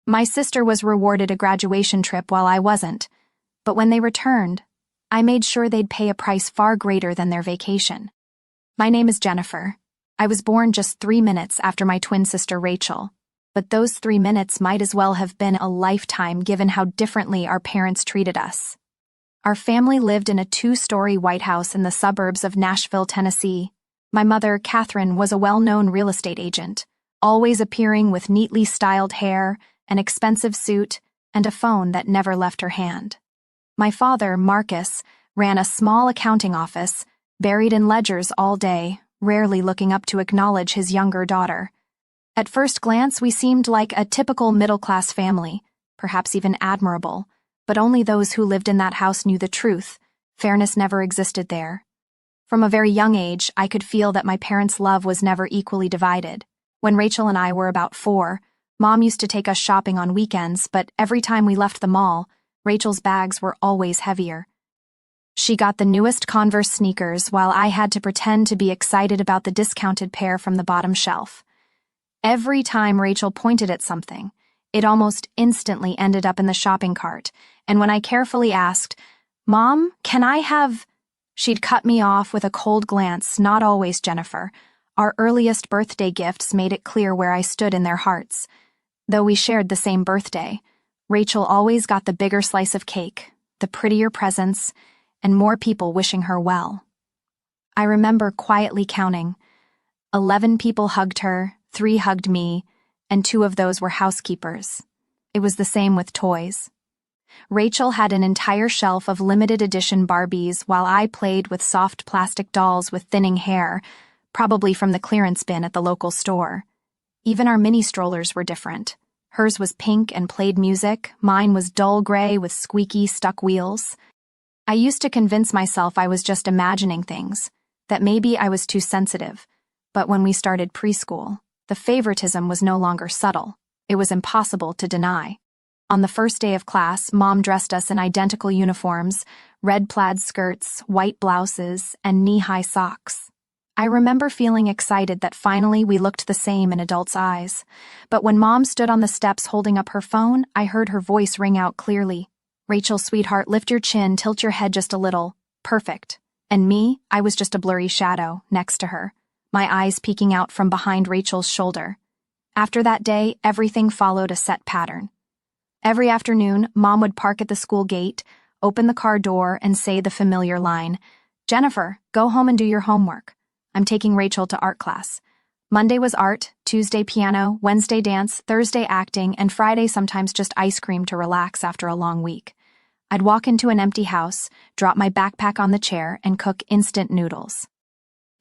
My sister was rewarded a graduation trip while I wasn't, but when they returned, I made sure they'd pay a price far greater than their vacation. My name is Jennifer. I was born just 3 minutes after my twin sister Rachel, but those 3 minutes might as well have been a lifetime given how differently our parents treated us. Our family lived in a 2-story white house in the suburbs of Nashville, Tennessee. My mother, Catherine, was a well-known real estate agent, always appearing with neatly styled hair, an expensive suit, and a phone that never left her hand. My father, Marcus, ran a small accounting office, buried in ledgers all day, rarely looking up to acknowledge his younger daughter. At first glance, we seemed like a typical middle-class family, perhaps even admirable, but only those who lived in that house knew the truth. Fairness never existed there. From a very young age, I could feel that my parents' love was never equally divided. When Rachel and I were about 4, Mom used to take us shopping on weekends, but every time we left the mall, Rachel's bags were always heavier. She got the newest Converse sneakers while I had to pretend to be excited about the discounted pair from the bottom shelf. Every time Rachel pointed at something, it almost instantly ended up in the shopping cart, and when I carefully asked, "Mom, can I have..." she'd cut me off with a cold glance. "Not always, Jennifer. Our earliest birthday gifts made it clear where I stood in their hearts. Though we shared the same birthday, Rachel always got the bigger slice of cake, the prettier presents, and more people wishing her well." I remember quietly counting. 11 people hugged her, 3 hugged me, and 2 of those were housekeepers. It was the same with toys. Rachel had an entire shelf of limited edition Barbies while I played with soft plastic dolls with thinning hair, probably from the clearance bin at the local store. Even our mini strollers were different. Hers was pink and played music, mine was dull gray with squeaky, stuck wheels. I used to convince myself I was just imagining things, that maybe I was too sensitive, but when we started preschool, the favoritism was no longer subtle. It was impossible to deny. On the first day of class, Mom dressed us in identical uniforms, red plaid skirts, white blouses, and knee-high socks. I remember feeling excited that finally we looked the same in adults' eyes. But when Mom stood on the steps holding up her phone, I heard her voice ring out clearly. "Rachel, sweetheart, lift your chin, tilt your head just a little. Perfect." And me, I was just a blurry shadow next to her, my eyes peeking out from behind Rachel's shoulder. After that day, everything followed a set pattern. Every afternoon, Mom would park at the school gate, open the car door, and say the familiar line, "Jennifer, go home and do your homework. I'm taking Rachel to art class." Monday was art, Tuesday piano, Wednesday dance, Thursday acting, and Friday sometimes just ice cream to relax after a long week. I'd walk into an empty house, drop my backpack on the chair, and cook instant noodles.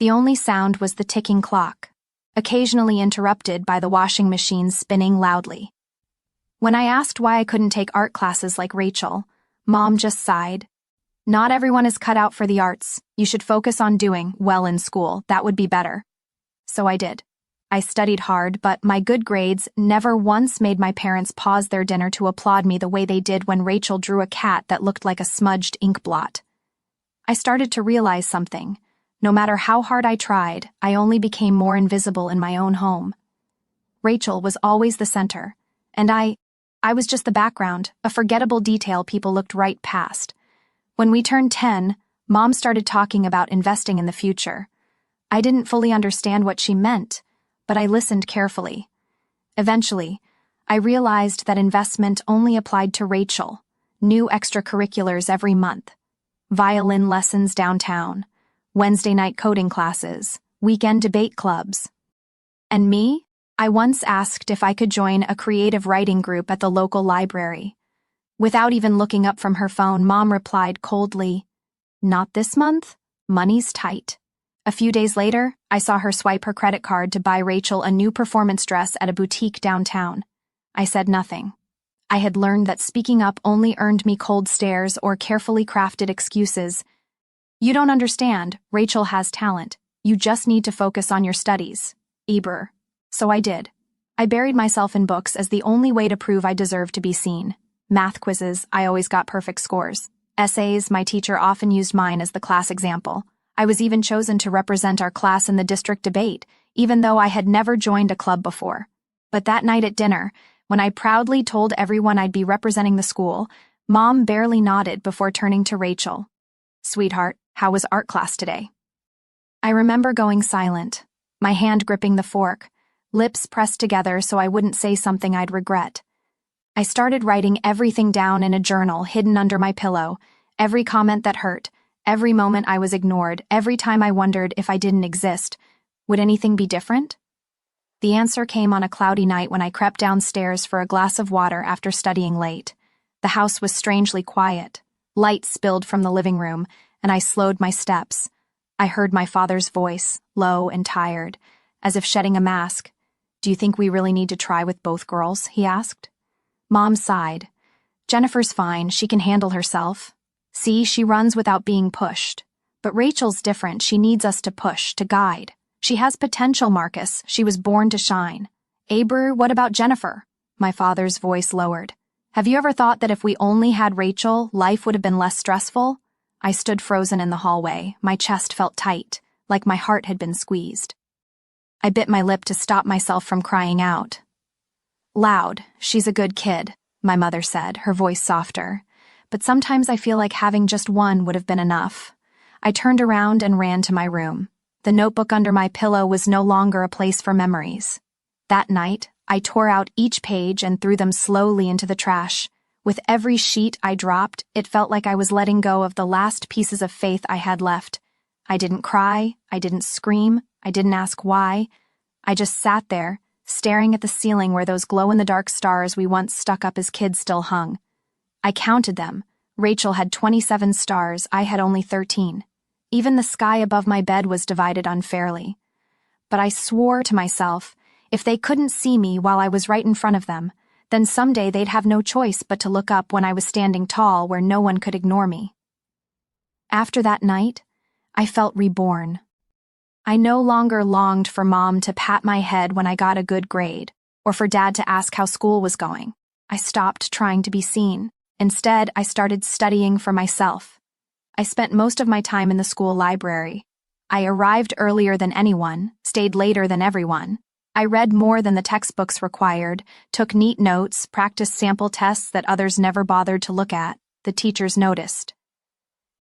The only sound was the ticking clock, occasionally interrupted by the washing machine spinning loudly. When I asked why I couldn't take art classes like Rachel, Mom just sighed. "Not everyone is cut out for the arts. You should focus on doing well in school. That would be better." So I did. I studied hard, but my good grades never once made my parents pause their dinner to applaud me the way they did when Rachel drew a cat that looked like a smudged ink blot. I started to realize something. No matter how hard I tried, I only became more invisible in my own home. Rachel was always the center, and I was just the background, a forgettable detail people looked right past. When we turned 10, Mom started talking about investing in the future. I didn't fully understand what she meant, but I listened carefully. Eventually, I realized that investment only applied to Rachel, new extracurriculars every month, violin lessons downtown, Wednesday night coding classes, weekend debate clubs. And me? I once asked if I could join a creative writing group at the local library. Without even looking up from her phone, Mom replied coldly, "Not this month? Money's tight." A few days later, I saw her swipe her credit card to buy Rachel a new performance dress at a boutique downtown. I said nothing. I had learned that speaking up only earned me cold stares or carefully crafted excuses. "You don't understand. Rachel has talent. You just need to focus on your studies." Eber. So I did. I buried myself in books as the only way to prove I deserved to be seen. Math quizzes, I always got perfect scores. Essays, my teacher often used mine as the class example. I was even chosen to represent our class in the district debate, even though I had never joined a club before. But that night at dinner, When I proudly told everyone I'd be representing the school, Mom barely nodded before turning to Rachel. "Sweetheart, how was art class today?" I remember going silent, my hand gripping the fork, lips pressed together so I wouldn't say something I'd regret. I started writing everything down in a journal hidden under my pillow, every comment that hurt, every moment I was ignored, every time I wondered if I didn't exist. Would anything be different? The answer came on a cloudy night when I crept downstairs for a glass of water after studying late. The house was strangely quiet. Light spilled from the living room, and I slowed my steps. I heard my father's voice, low and tired, as if shedding a mask. "Do you think we really need to try with both girls?" he asked. Mom sighed. "Jennifer's fine, she can handle herself. See, she runs without being pushed. But Rachel's different, she needs us to push, to guide. She has potential, Marcus, she was born to shine. Aber, what about Jennifer?" My father's voice lowered. "Have you ever thought that if we only had Rachel, life would have been less stressful?" I stood frozen in the hallway, my chest felt tight, like my heart had been squeezed. I bit my lip to stop myself from crying out. "Loud, she's a good kid," my mother said, her voice softer. "But sometimes I feel like having just one would have been enough." I turned around and ran to my room. The notebook under my pillow was no longer a place for memories. That night, I tore out each page and threw them slowly into the trash. With every sheet I dropped, it felt like I was letting go of the last pieces of faith I had left. I didn't cry, I didn't scream, I didn't ask why. I just sat there, staring at the ceiling where those glow-in-the-dark stars we once stuck up as kids still hung. I counted them. Rachel had 27 stars, I had only 13. Even the sky above my bed was divided unfairly. But I swore to myself, if they couldn't see me while I was right in front of them, then someday they'd have no choice but to look up when I was standing tall where no one could ignore me. After that night, I felt reborn. I no longer longed for Mom to pat my head when I got a good grade, or for Dad to ask how school was going. I stopped trying to be seen. Instead, I started studying for myself. I spent most of my time in the school library. I arrived earlier than anyone, stayed later than everyone. I read more than the textbooks required, took neat notes, practiced sample tests that others never bothered to look at. The teachers noticed.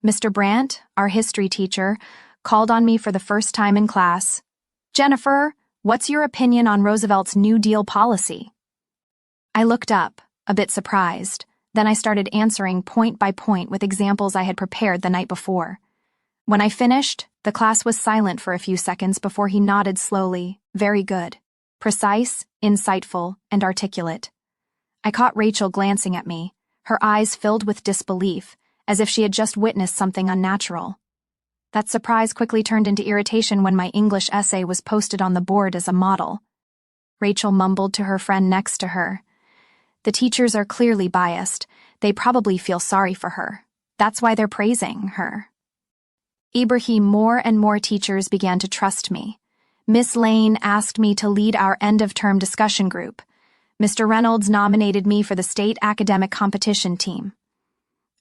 Mr. Brandt, our history teacher, called on me for the first time in class. "Jennifer, what's your opinion on Roosevelt's New Deal policy?" I looked up, a bit surprised. Then I started answering point by point with examples I had prepared the night before. When I finished, the class was silent for a few seconds before he nodded slowly. "Very good. Precise, insightful, and articulate." I caught Rachel glancing at me, her eyes filled with disbelief, as if she had just witnessed something unnatural. That surprise quickly turned into irritation when my English essay was posted on the board as a model. Rachel mumbled to her friend next to her. "The teachers are clearly biased. They probably feel sorry for her. That's why they're praising her." Ibrahim, more and more teachers began to trust me. Miss Lane asked me to lead our end-of-term discussion group. Mr. Reynolds nominated me for the state academic competition team.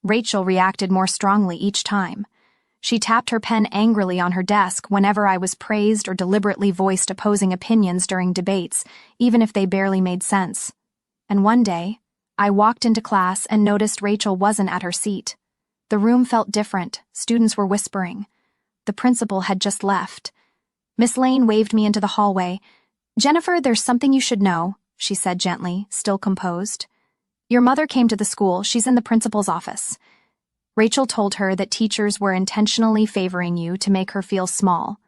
Rachel reacted more strongly each time. She tapped her pen angrily on her desk whenever I was praised or deliberately voiced opposing opinions during debates, even if they barely made sense. And one day, I walked into class and noticed Rachel wasn't at her seat. The room felt different, students were whispering. The principal had just left. Miss Lane waved me into the hallway. "Jennifer, there's something you should know," she said gently, still composed. "Your mother came to the school, she's in the principal's office." Rachel told her that teachers were intentionally favoring you to make her feel small.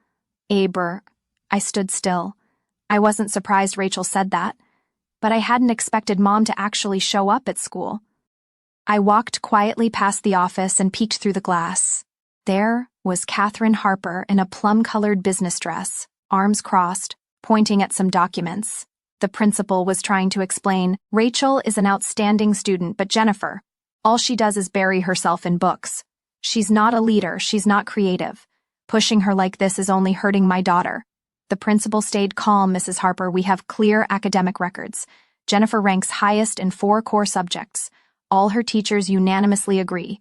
Aber. I stood still. I wasn't surprised Rachel said that, but I hadn't expected Mom to actually show up at school. I walked quietly past the office and peeked through the glass. There was Catherine Harper in a plum-colored business dress, arms crossed, pointing at some documents. The principal was trying to explain, "Rachel is an outstanding student, but Jennifer, all she does is bury herself in books. She's not a leader, she's not creative. Pushing her like this is only hurting my daughter." The principal stayed calm, "Mrs. Harper, we have clear academic records. Jennifer ranks highest in 4 core subjects. All her teachers unanimously agree."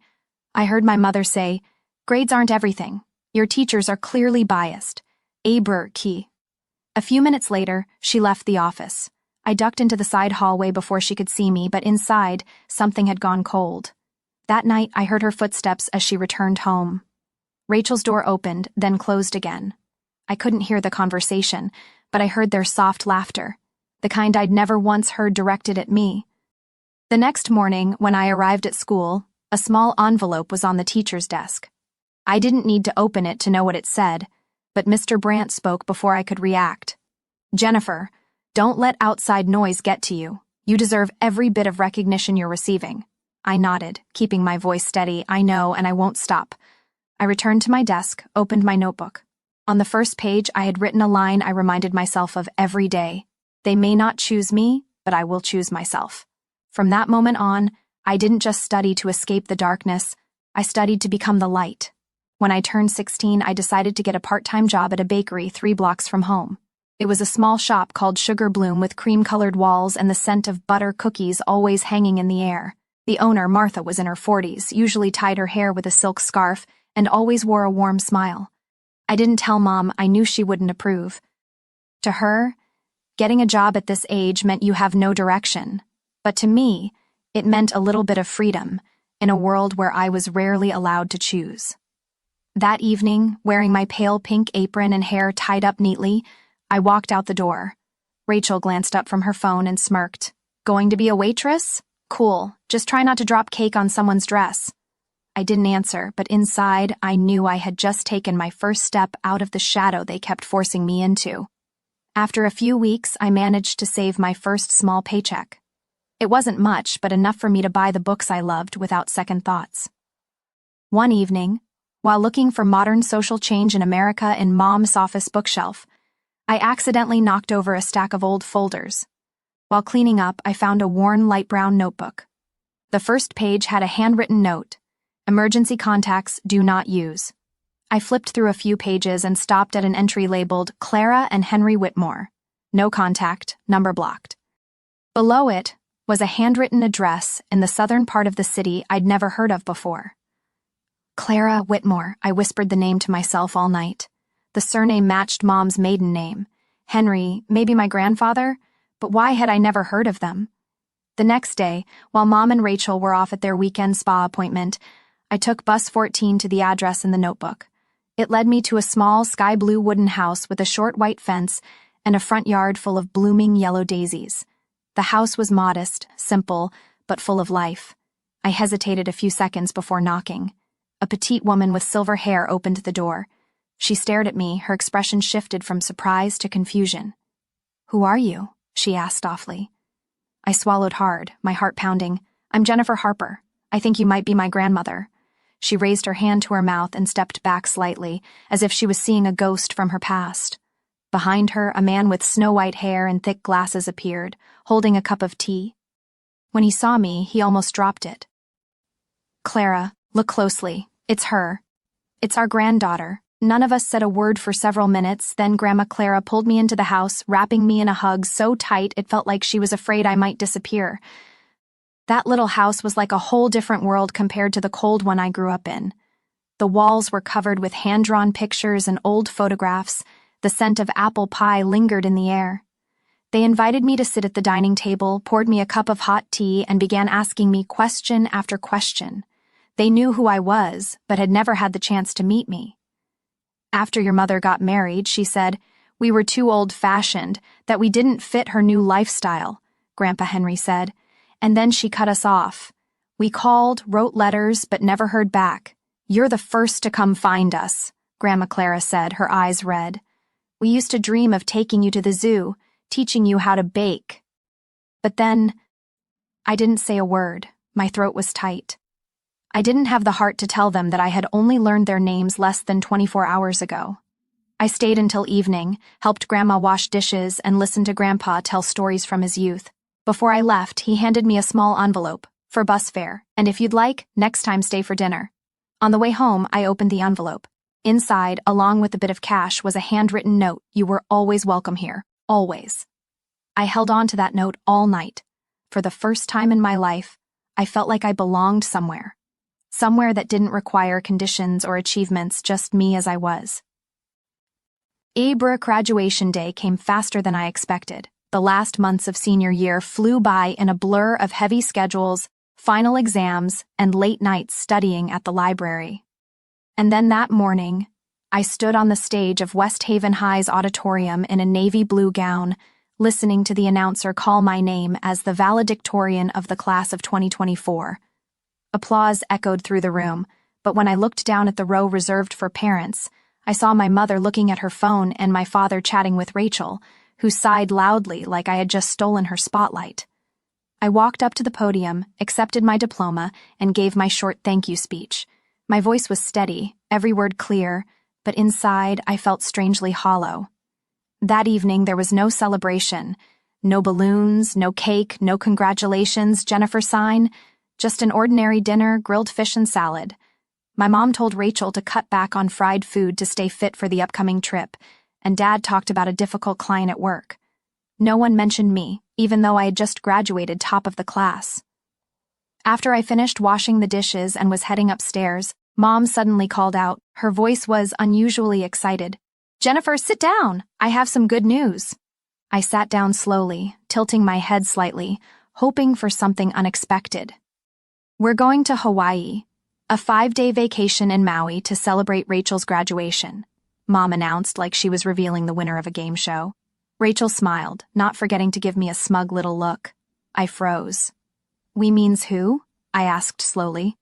I heard my mother say, "Grades aren't everything. Your teachers are clearly biased. Aber key." A few minutes later, she left the office. I ducked into the side hallway before she could see me, but inside, something had gone cold. That night, I heard her footsteps as she returned home. Rachel's door opened, then closed again. I couldn't hear the conversation, but I heard their soft laughter, the kind I'd never once heard directed at me. The next morning, when I arrived at school, a small envelope was on the teacher's desk. I didn't need to open it to know what it said, but Mr. Brandt spoke before I could react. "Jennifer, don't let outside noise get to you. You deserve every bit of recognition you're receiving." I nodded, keeping my voice steady. "I know, and I won't stop." I returned to my desk, opened my notebook. On the first page, I had written a line I reminded myself of every day. "They may not choose me, but I will choose myself." From that moment on, I didn't just study to escape the darkness, I studied to become the light. When I turned 16, I decided to get a part-time job at a bakery 3 blocks from home. It was a small shop called Sugar Bloom with cream-colored walls and the scent of butter cookies always hanging in the air. The owner, Martha, was in her 40s, usually tied her hair with a silk scarf, and always wore a warm smile. I didn't tell Mom, I knew she wouldn't approve. To her, getting a job at this age meant you have no direction. But to me, it meant a little bit of freedom, in a world where I was rarely allowed to choose. That evening, wearing my pale pink apron and hair tied up neatly, I walked out the door. Rachel glanced up from her phone and smirked. "Going to be a waitress? Cool, just try not to drop cake on someone's dress." I didn't answer, but inside, I knew I had just taken my first step out of the shadow they kept forcing me into. After a few weeks, I managed to save my first small paycheck. It wasn't much, but enough for me to buy the books I loved without second thoughts. One evening, while looking for modern social change in America in Mom's office bookshelf, I accidentally knocked over a stack of old folders. While cleaning up, I found a worn light brown notebook. The first page had a handwritten note: "Emergency contacts do not use." I flipped through a few pages and stopped at an entry labeled Clara and Henry Whitmore. No contact, number blocked. Below it was a handwritten address in the southern part of the city I'd never heard of before. Clara Whitmore, I whispered the name to myself all night. The surname matched Mom's maiden name. Henry, maybe my grandfather, but why had I never heard of them? The next day, while Mom and Rachel were off at their weekend spa appointment, I took bus 14 to the address in the notebook. It led me to a small sky-blue wooden house with a short white fence and a front yard full of blooming yellow daisies. The house was modest, simple, but full of life. I hesitated a few seconds before knocking. A petite woman with silver hair opened the door. She stared at me, her expression shifted from surprise to confusion. "Who are you?" she asked softly. I swallowed hard, my heart pounding. "I'm Jennifer Harper. I think you might be my grandmother." She raised her hand to her mouth and stepped back slightly, as if she was seeing a ghost from her past. Behind her, a man with snow-white hair and thick glasses appeared, holding a cup of tea. When he saw me, he almost dropped it. "Clara, look closely. It's her. It's our granddaughter." None of us said a word for several minutes, then Grandma Clara pulled me into the house, wrapping me in a hug so tight it felt like she was afraid I might disappear. That little house was like a whole different world compared to the cold one I grew up in. The walls were covered with hand-drawn pictures and old photographs. The scent of apple pie lingered in the air. They invited me to sit at the dining table, poured me a cup of hot tea, and began asking me question after question. They knew who I was, but had never had the chance to meet me. "After your mother got married," she said, "we were too old-fashioned, that we didn't fit her new lifestyle," Grandpa Henry said, "and then she cut us off. We called, wrote letters, but never heard back. You're the first to come find us," Grandma Clara said, her eyes red. "We used to dream of taking you to the zoo, teaching you how to bake." But then, I didn't say a word. My throat was tight. I didn't have the heart to tell them that I had only learned their names less than 24 hours ago. I stayed until evening, helped Grandma wash dishes, and listened to Grandpa tell stories from his youth. Before I left, he handed me a small envelope for bus fare, and if you'd like, next time stay for dinner. On the way home, I opened the envelope. Inside, along with a bit of cash, was a handwritten note: "You were always welcome here. Always." I held on to that note all night. For the first time in my life, I felt like I belonged somewhere. Somewhere that didn't require conditions or achievements, just me as I was. AITA graduation day came faster than I expected. the last months of senior year flew by in a blur of heavy schedules, final exams, and late nights studying at the library. And then that morning, I stood on the stage of West Haven High's auditorium in a navy blue gown, listening to the announcer call my name as the valedictorian of the class of 2024. Applause echoed through the room, but when I looked down at the row reserved for parents, I saw my mother looking at her phone and my father chatting with Rachel, who sighed loudly like I had just stolen her spotlight. I walked up to the podium, accepted my diploma, and gave my short thank you speech. My voice was steady, every word clear, but inside I felt strangely hollow. That evening there was no celebration, no balloons, no cake, no congratulations, Jennifer sign, just an ordinary dinner, grilled fish and salad. My mom told Rachel to cut back on fried food to stay fit for the upcoming trip, and Dad talked about a difficult client at work. No one mentioned me, even though I had just graduated top of the class. After I finished washing the dishes and was heading upstairs, Mom suddenly called out. Her voice was unusually excited. "Jennifer, sit down! I have some good news." I sat down slowly, tilting my head slightly, hoping for something unexpected. "We're going to Hawaii, a 5-day vacation in Maui to celebrate Rachel's graduation," Mom announced like she was revealing the winner of a game show. Rachel smiled, not forgetting to give me a smug little look. I froze. "We means who?" I asked slowly.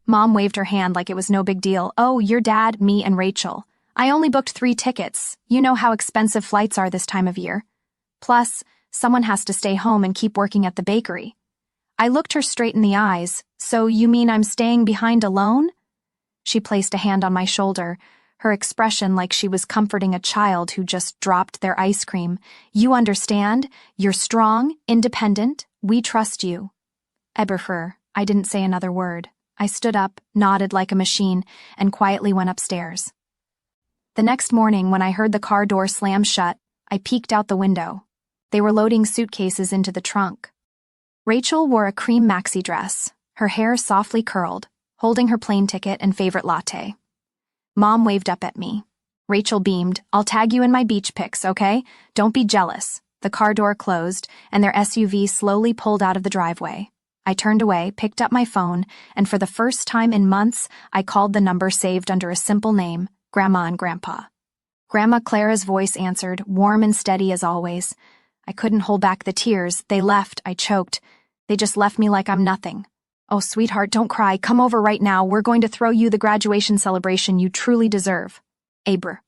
Mom waved her hand like it was no big deal. "Oh, your dad, me, and Rachel. I only booked 3 tickets. You know how expensive flights are this time of year. Plus, someone has to stay home and keep working at the bakery." I looked her straight in the eyes. "So you mean I'm staying behind alone?" She placed a hand on my shoulder, her expression like she was comforting a child who just dropped their ice cream. "You understand? You're strong, independent. We trust you." Eberfer. I didn't say another word. I stood up, nodded like a machine, and quietly went upstairs. The next morning, when I heard the car door slam shut, I peeked out the window. They were loading suitcases into the trunk. Rachel wore a cream maxi dress, her hair softly curled, holding her plane ticket and favorite latte. Mom waved up at me. Rachel beamed. "I'll tag you in my beach pics, okay? Don't be jealous." The car door closed, and their SUV slowly pulled out of the driveway. I turned away, picked up my phone, and for the first time in months, I called the number saved under a simple name, Grandma and Grandpa. Grandma Clara's voice answered, warm and steady as always. I couldn't hold back the tears. They left. I choked. They just left me like I'm nothing. "Oh, sweetheart, don't cry. Come over right now. We're going to throw you the graduation celebration you truly deserve." Aber.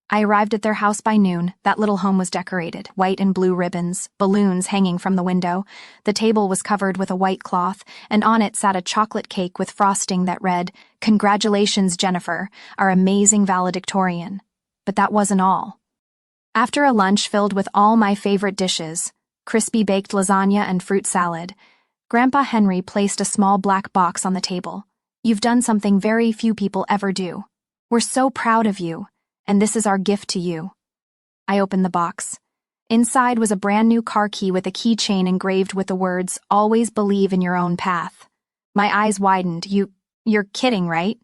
I arrived at their house by noon. That little home was decorated, white and blue ribbons, balloons hanging from the window. The table was covered with a white cloth, and on it sat a chocolate cake with frosting that read, "Congratulations, Jennifer, our amazing valedictorian." But that wasn't all. After a lunch filled with all my favorite dishes, crispy baked lasagna and fruit salad, Grandpa Henry placed a small black box on the table. "You've done something very few people ever do. We're so proud of you, and this is our gift to you." I opened the box. Inside was a brand new car key with a keychain engraved with the words, "Always believe in your own path." My eyes widened. You're kidding, right?"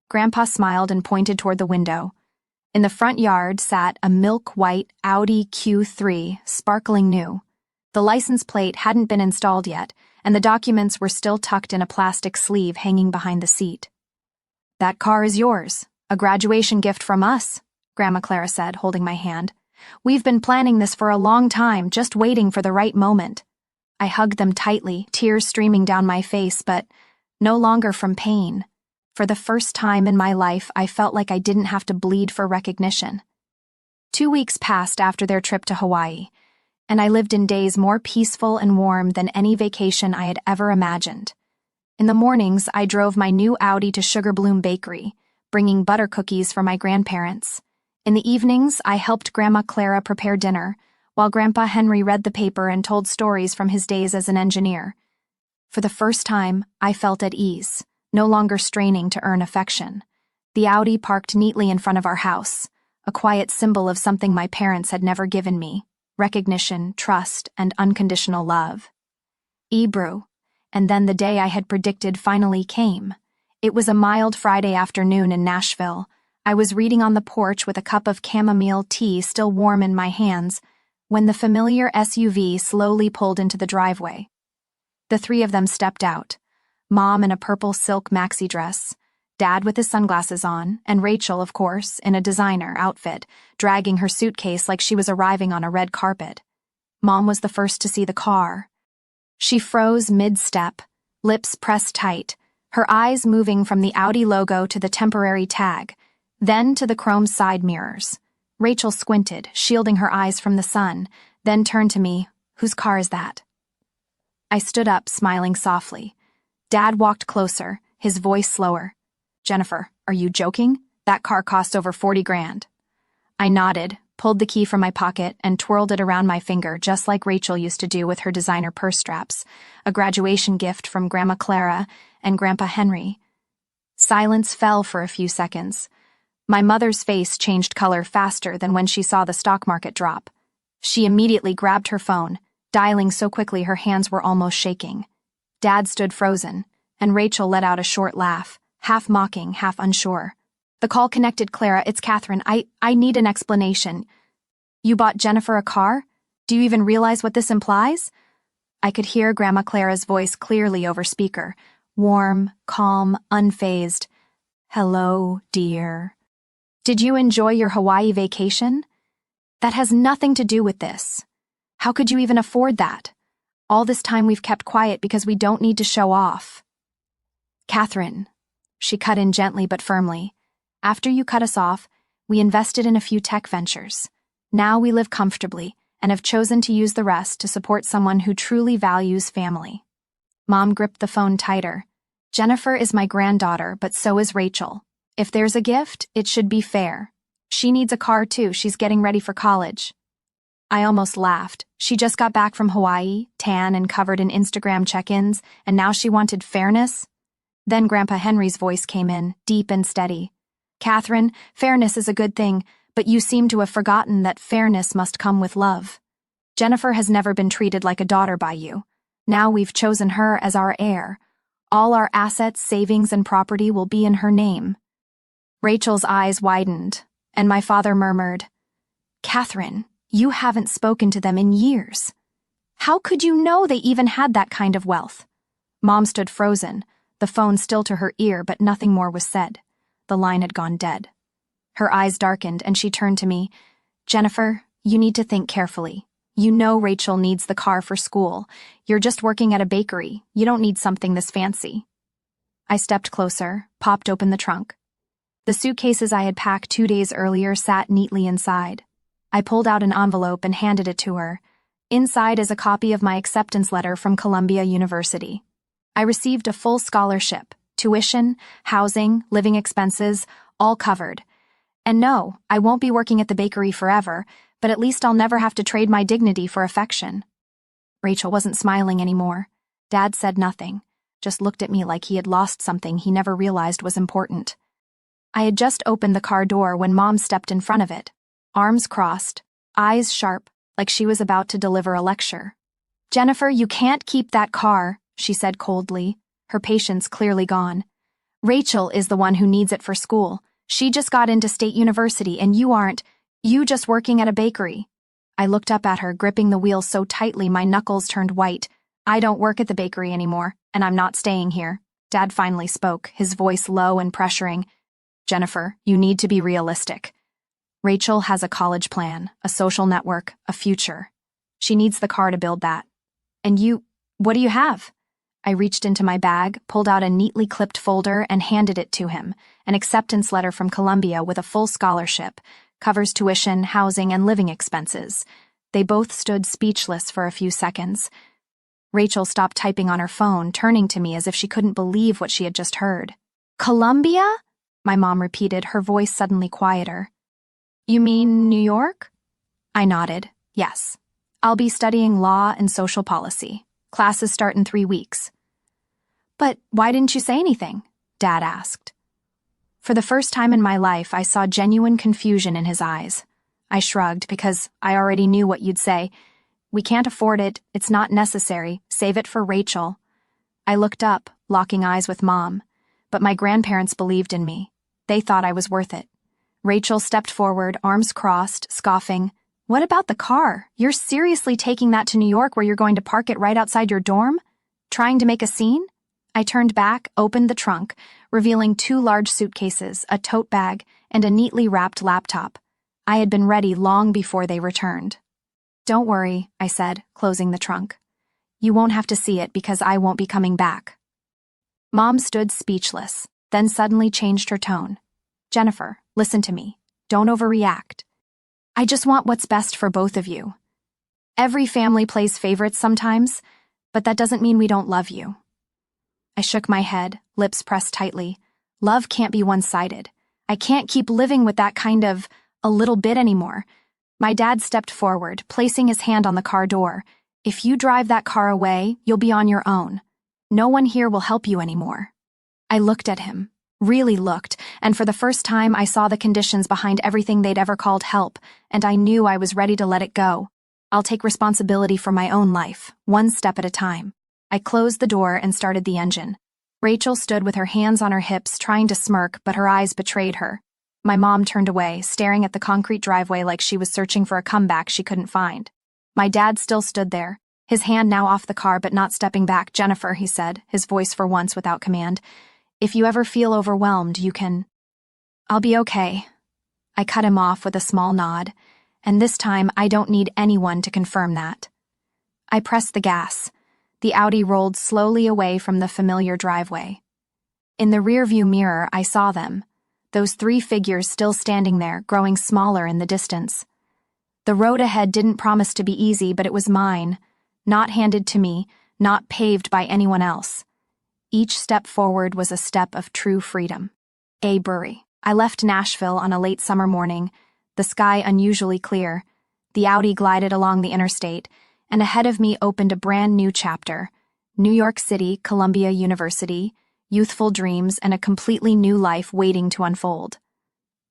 Grandpa smiled and pointed toward the window. In the front yard sat a milk-white Audi Q3, sparkling new. The license plate hadn't been installed yet, and the documents were still tucked in a plastic sleeve hanging behind the seat. "That car is yours, a graduation gift from us," Grandma Clara said, holding my hand. "We've been planning this for a long time, just waiting for the right moment." I hugged them tightly, tears streaming down my face, but no longer from pain. For the first time in my life, I felt like I didn't have to bleed for recognition. 2 weeks passed after their trip to Hawaii, and I lived in days more peaceful and warm than any vacation I had ever imagined. In the mornings, I drove my new Audi to Sugar Bloom Bakery, bringing butter cookies for my grandparents. In the evenings, I helped Grandma Clara prepare dinner, while Grandpa Henry read the paper and told stories from his days as an engineer. For the first time, I felt at ease, no longer straining to earn affection. The Audi parked neatly in front of our house, a quiet symbol of something my parents had never given me: recognition, trust, and unconditional love. Ebrew, and then the day I had predicted finally came. It was a mild Friday afternoon in Nashville. I was reading on the porch with a cup of chamomile tea still warm in my hands, when the familiar SUV slowly pulled into the driveway. The three of them stepped out, Mom in a purple silk maxi dress, Dad with his sunglasses on, and Rachel, of course, in a designer outfit, dragging her suitcase like she was arriving on a red carpet. Mom was the first to see the car. She froze mid-step, lips pressed tight, her eyes moving from the Audi logo to the temporary tag, then to the chrome side mirrors. Rachel squinted, shielding her eyes from the sun, then turned to me. "Whose car is that?" I stood up, smiling softly. Dad walked closer, his voice slower. "Jennifer, are you joking? That car costs over 40 grand. I nodded, pulled the key from my pocket, and twirled it around my finger just like Rachel used to do with her designer purse straps, a graduation gift from Grandma Clara and Grandpa Henry. Silence fell for a few seconds. My mother's face changed color faster than when she saw the stock market drop. She immediately grabbed her phone, dialing so quickly her hands were almost shaking. Dad stood frozen, and Rachel let out a short laugh, half mocking, half unsure. The call connected. "Clara, it's Catherine. I need an explanation. You bought Jennifer a car? Do you even realize what this implies?" I could hear Grandma Clara's voice clearly over speaker, warm, calm, unfazed. "Hello, dear. Did you enjoy your Hawaii vacation? That has nothing to do with this. How could you even afford that? All this time we've kept quiet because we don't need to show off." "Catherine," she cut in gently but firmly, "after you cut us off, we invested in a few tech ventures. Now we live comfortably and have chosen to use the rest to support someone who truly values family." Mom gripped the phone tighter. "Jennifer is my granddaughter, but so is Rachel. If there's a gift, it should be fair. She needs a car too. She's getting ready for college." I almost laughed. She just got back from Hawaii, tan and covered in Instagram check-ins, and now she wanted fairness? Then Grandpa Henry's voice came in, deep and steady. "Catherine, fairness is a good thing, but you seem to have forgotten that fairness must come with love. Jennifer has never been treated like a daughter by you. Now we've chosen her as our heir. All our assets, savings, and property will be in her name." Rachel's eyes widened, and my father murmured, "Catherine, you haven't spoken to them in years. How could you know they even had that kind of wealth?" Mom stood frozen, the phone still to her ear, but nothing more was said. The line had gone dead. Her eyes darkened, and she turned to me. "Jennifer, you need to think carefully. You know Rachel needs the car for school. You're just working at a bakery. You don't need something this fancy." I stepped closer, popped open the trunk. The suitcases I had packed 2 days earlier sat neatly inside. I pulled out an envelope and handed it to her. Inside is a copy of my acceptance letter from Columbia University. I received a full scholarship, tuition, housing, living expenses, all covered. And no, I won't be working at the bakery forever, but at least I'll never have to trade my dignity for affection. Rachel wasn't smiling anymore. Dad said nothing, just looked at me like he had lost something he never realized was important. I had just opened the car door when Mom stepped in front of it, arms crossed, eyes sharp, like she was about to deliver a lecture. "Jennifer, you can't keep that car," she said coldly, her patience clearly gone. "Rachel is the one who needs it for school. She just got into State University and you aren't. You just working at a bakery." I looked up at her, gripping the wheel so tightly my knuckles turned white. "I don't work at the bakery anymore, and I'm not staying here." Dad finally spoke, his voice low and pressuring. "Jennifer, you need to be realistic. Rachel has a college plan, a social network, a future. She needs the car to build that. And you, what do you have?" I reached into my bag, pulled out a neatly clipped folder, and handed it to him, an acceptance letter from Columbia with a full scholarship, covers tuition, housing, and living expenses. They both stood speechless for a few seconds. Rachel stopped typing on her phone, turning to me as if she couldn't believe what she had just heard. "Columbia?" my mom repeated, her voice suddenly quieter. "You mean New York?" I nodded. "Yes. I'll be studying law and social policy. Classes start in 3 weeks." "But why didn't you say anything?" Dad asked. For the first time in my life, I saw genuine confusion in his eyes. I shrugged because I already knew what you'd say. "We can't afford it. It's not necessary. Save it for Rachel." I looked up, locking eyes with Mom. But my grandparents believed in me. They thought I was worth it. Rachel stepped forward, arms crossed, scoffing. What about the car? You're seriously taking that to New York where you're going to park it right outside your dorm? Trying to make a scene? I turned back, opened the trunk, revealing 2 large suitcases, a tote bag, and a neatly wrapped laptop. I had been ready long before they returned. Don't worry, I said, closing the trunk. You won't have to see it because I won't be coming back. Mom stood speechless, then suddenly changed her tone. Jennifer, listen to me. Don't overreact. I just want what's best for both of you. Every family plays favorites sometimes, but that doesn't mean we don't love you. I shook my head, lips pressed tightly. Love can't be one-sided. I can't keep living with that kind of a little bit anymore. My dad stepped forward, placing his hand on the car door. If you drive that car away, you'll be on your own. No one here will help you anymore. I looked at him, really looked, and for the first time I saw the conditions behind everything they'd ever called help, and I knew I was ready to let it go. I'll take responsibility for my own life, one step at a time. I closed the door and started the engine. Rachel stood with her hands on her hips, trying to smirk, but her eyes betrayed her. My mom turned away, staring at the concrete driveway like she was searching for a comeback she couldn't find. My dad still stood there, his hand now off the car but not stepping back. Jennifer, he said, his voice for once without command. If you ever feel overwhelmed, you can... I'll be okay. I cut him off with a small nod, and this time I don't need anyone to confirm that. I pressed the gas. The Audi rolled slowly away from the familiar driveway. In the rearview mirror, I saw them, those 3 figures still standing there, growing smaller in the distance. The road ahead didn't promise to be easy, but it was mine, not handed to me, not paved by anyone else. Each step forward was a step of true freedom. A Bury. I left Nashville on a late summer morning, the sky unusually clear. The Audi glided along the interstate, and ahead of me opened a brand new chapter. New York City, Columbia University, youthful dreams, and a completely new life waiting to unfold.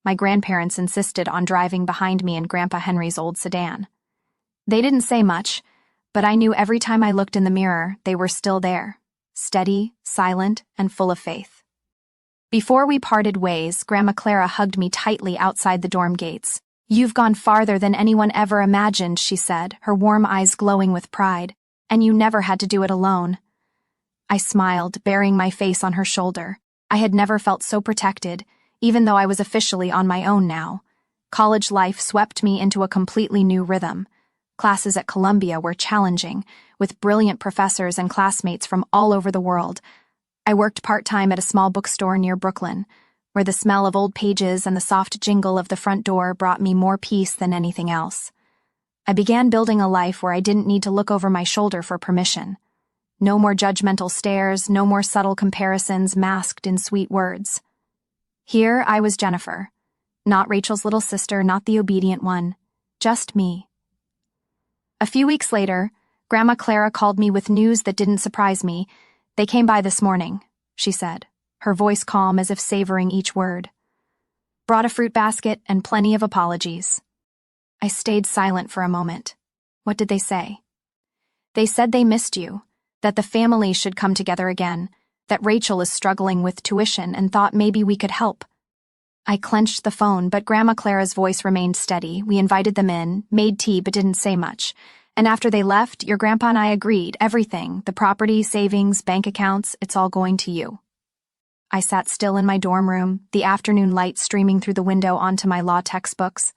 My grandparents insisted on driving behind me in Grandpa Henry's old sedan. They didn't say much, but I knew every time I looked in the mirror, they were still there, steady, silent, and full of faith. Before we parted ways, Grandma Clara hugged me tightly outside the dorm gates. You've gone farther than anyone ever imagined, she said, her warm eyes glowing with pride, and you never had to do it alone. I smiled, burying my face on her shoulder. I had never felt so protected, even though I was officially on my own now. College life swept me into a completely new rhythm. Classes at Columbia were challenging, with brilliant professors and classmates from all over the world. I worked part-time at a small bookstore near Brooklyn, where the smell of old pages and the soft jingle of the front door brought me more peace than anything else. I began building a life where I didn't need to look over my shoulder for permission. No more judgmental stares, no more subtle comparisons masked in sweet words. Here I was Jennifer, not Rachel's little sister, not the obedient one, just me. A few weeks later, Grandma Clara called me with news that didn't surprise me. They came by this morning, she said, her voice calm as if savoring each word. Brought a fruit basket and plenty of apologies. I stayed silent for a moment. What did they say? They said they missed you, that the family should come together again, that Rachel is struggling with tuition and thought maybe we could help. I clenched the phone, but Grandma Clara's voice remained steady. We invited them in, made tea but didn't say much. And after they left, your grandpa and I agreed, everything, the property, savings, bank accounts, it's all going to you. I sat still in my dorm room, the afternoon light streaming through the window onto my law textbooks.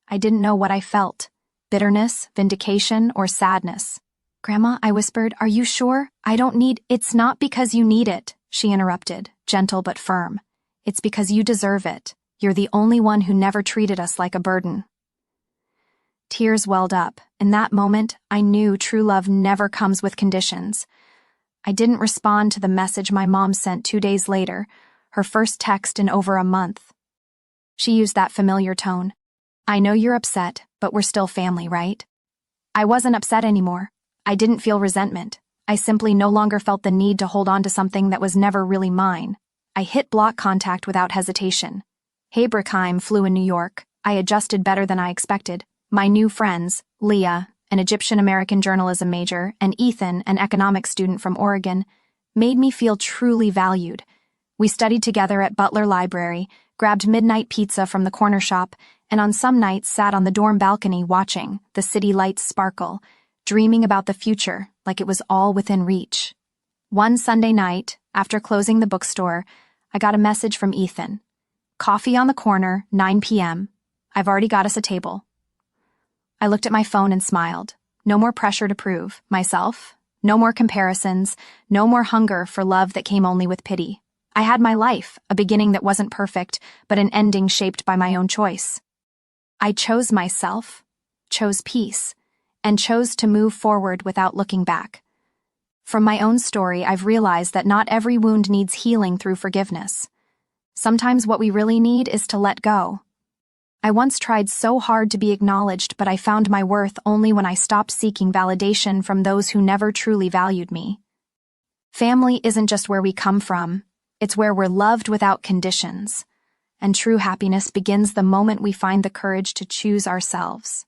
I didn't know what I felt, bitterness, vindication, or sadness. Grandma, I whispered, are you sure? I don't need— It's not because you need it, she interrupted, gentle but firm. It's because you deserve it. You're the only one who never treated us like a burden. Tears welled up. In that moment, I knew true love never comes with conditions. I didn't respond to the message my mom sent 2 days later, her first text in over a month. She used that familiar tone. I know you're upset, but we're still family, right? I wasn't upset anymore. I didn't feel resentment. I simply no longer felt the need to hold on to something that was never really mine. I hit block contact without hesitation. Haberkheim flew in New York. I adjusted better than I expected. My new friends, Leah, an Egyptian-American journalism major, and Ethan, an economics student from Oregon, made me feel truly valued. We studied together at Butler Library, grabbed midnight pizza from the corner shop, and on some nights sat on the dorm balcony watching the city lights sparkle, dreaming about the future like it was all within reach. One Sunday night, after closing the bookstore, I got a message from Ethan. "Coffee on the corner, 9 p.m. I've already got us a table." I looked at my phone and smiled. No more pressure to prove myself. No more comparisons. No more hunger for love that came only with pity. I had my life, a beginning that wasn't perfect, but an ending shaped by my own choice. I chose myself, chose peace, and chose to move forward without looking back. From my own story, I've realized that not every wound needs healing through forgiveness. Sometimes what we really need is to let go. I once tried so hard to be acknowledged, but I found my worth only when I stopped seeking validation from those who never truly valued me. Family isn't just where we come from, it's where we're loved without conditions. And true happiness begins the moment we find the courage to choose ourselves.